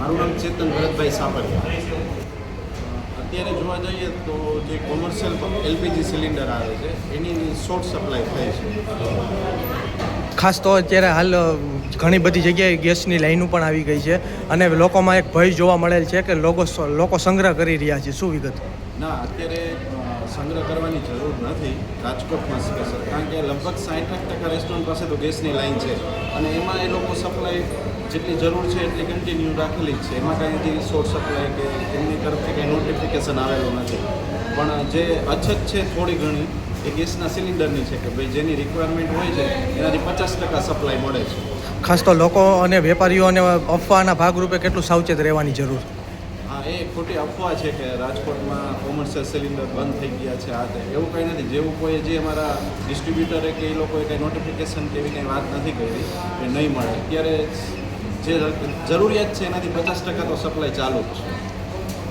મારું નામ ચેતન ભરતભાઈ સાપરિયા. અત્યારે જોવા જઈએ તો જે કોમર્શિયલ એલપીજી સિલિન્ડર આવે છે એની શોર્ટ સપ્લાય થાય છે. ખાસ તો અત્યારે હાલ ઘણી બધી જગ્યાએ ગેસની લાઈનો પણ આવી ગઈ છે અને લોકોમાં એક ભય જોવા મળેલ છે કે લોકો સંગ્રહ કરી રહ્યા છે. શું વિગત? ના, અત્યારે સંગ્રહ કરવાની જરૂર નથી રાજકોટમાં સ્પેશિયલ, કારણ કે લગભગ 60% રેસ્ટોરન્ટ પાસે તો ગેસની લાઈન છે અને એમાં એ લોકો સપ્લાય જેટલી જરૂર છે એટલી કન્ટિન્યુ રાખેલી જ છે. એમાં કાંઈ હજી શોર્ટ સપ્લાય કે એમની તરફથી કંઈ નોટિફિકેશન આવેલું નથી. પણ જે અછત છે થોડી ઘણી એ ગેસના સિલિન્ડરની છે કે ભાઈ જેની રિક્વાયરમેન્ટ હોય છે એનાથી 50% સપ્લાય મળે છે. ખાસ તો લોકો અને વેપારીઓને અફવાના ભાગરૂપે કેટલું સાવચેત રહેવાની જરૂર? હા, એ ખોટી અફવા છે કે રાજકોટમાં કોમર્શિયલ સિલિન્ડર બંધ થઈ ગયા છે. આ તે એવું કંઈ નથી. જેવું કોઈ જે અમારા ડિસ્ટ્રીબ્યુટરે કે એ લોકોએ કંઈ નોટિફિકેશન કે એવી કંઈ વાત નથી કરી કે નહીં મળે. અત્યારે જે જરૂરિયાત છે એનાથી 50% તો સપ્લાય ચાલુ જ છે.